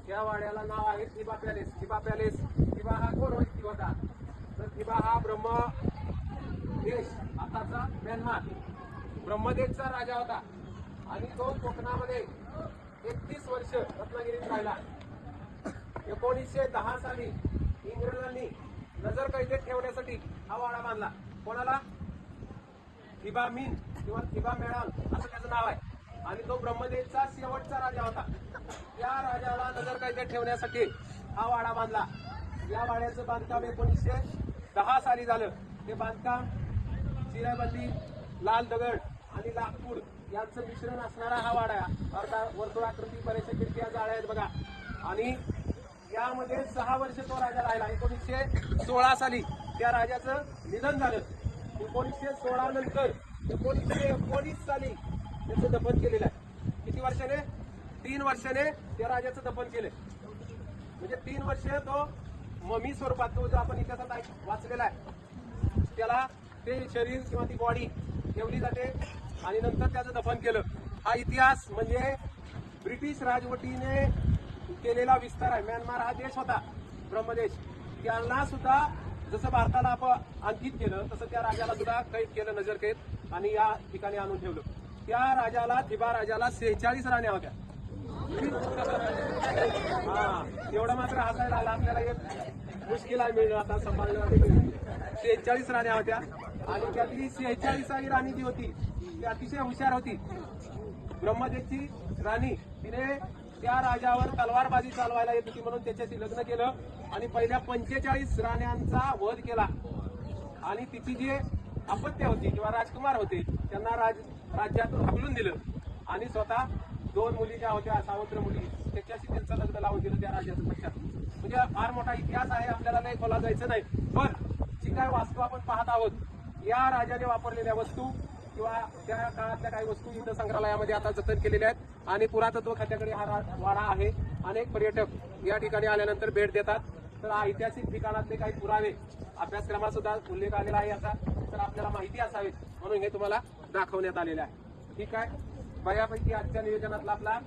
या वाड्याला नाव आहे थिबा पॅलेस. थिबा पॅलेस, थिबा हा कोण व्यक्ती होता? तर थिबा हा ब्रह्मदेश, आताचा म्यानमार, ब्रह्मदेशचा राजा होता आणि तो कोकणामध्ये 31 वर्ष रत्नागिरीत राहिला. 1910 साली इंग्रजांनी नजर कैदेत ठेवण्यासाठी हा वाडा बांधला. कोणाला? थिबा मीन किंवा थिबा मेळान असं त्याचं नाव आहे. आणि तो ब्रह्मदेशचा शेवटचा राजा होता. त्या राजाला नजर कैदेत ठेवण्यासाठी हा वाडा बांधला. या वाड्याचं बांधकाम 1910 साली झालं. ते बांधकाम चिऱ्याबंदी, लाल दगड आणि लाकूड यांचं मिश्रण असणारा हा वाडा अर्धा वर्तुळाकृती, बरेचशा खिडक्या, जाळ्या आहेत बघा. आणि यामध्ये 6 वर्ष तो राजा राहिला. 1916 साली त्या राजाचं निधन झालं. 1916 नंतर 1919 साली त्याचं दफन केलेलं आहे. किती वर्षाने? 3 वर्षाने त्या राजाचं दफन केलं. म्हणजे 3 वर्ष तो ममी स्वरूपात, तो जो आपण इतिहासात वाचलेला आहे, त्याला ते शरीर किंवा ती बॉडी ठेवली जाते आणि नंतर त्याचं दफन केलं. हा इतिहास म्हणजे ब्रिटिश राजवटीने केलेला विस्तार आहे. म्यानमार हा देश होता, ब्रह्मदेश. त्यांना सुद्धा जसं भारताला आपण अंकित केलं तसं त्या राजाला सुद्धा कैद केलं, नजर कैद, आणि या ठिकाणी आणून ठेवलं. त्या राजाला, थिबा राजाला 46 राण्या होत्या. हा, एवढं मात्र हसायला आला आपल्याला. एक मुश्किल आहे मिळणं आता सांभाळणं. 46 राण्या होत्या आणि त्यातली 46वी राणी जी होती ती अतिशय हुशार होती. ब्रह्मदेशची राणी, तिने त्या राजावर तलवारबाजी चालवायला येत होती म्हणून त्याच्याशी लग्न केलं आणि पहिल्या 45 राण्यांचा वध केला. आणि तिची जी अपत्य होती किंवा राजकुमार होते त्यांना राज्यातून हकलून दिलं आणि स्वतः 2 मुली ज्या होत्या सावत्र मुली, त्याच्याशी त्यांचं लग्न लावून दिलं त्या राजाचं पश्चात. म्हणजे फार मोठा इतिहास आहे, आपल्याला नाही खोला जायचं नाही. पण जी काय वास्तू आपण पाहत आहोत, या राजाने वापरलेल्या वस्तू किंवा त्या काळातल्या काही वस्तू इथं संग्रहालयामध्ये आता जतन केलेल्या आहेत आणि पुरातत्व खात्याकडे हा वाडा आहे. अनेक पर्यटक या ठिकाणी आल्यानंतर भेट देतात. तर ऐतिहासिक ठिकाणातले काही पुरावे अभ्यासक्रमात सुद्धा उल्लेख आलेला आहे याचा, तर आपल्याला माहिती असावी म्हणून हे तुम्हाला दाखवण्यात आलेलं आहे. ठीक आहे, बऱ्यापैकी आजच्या नियोजनातला आपला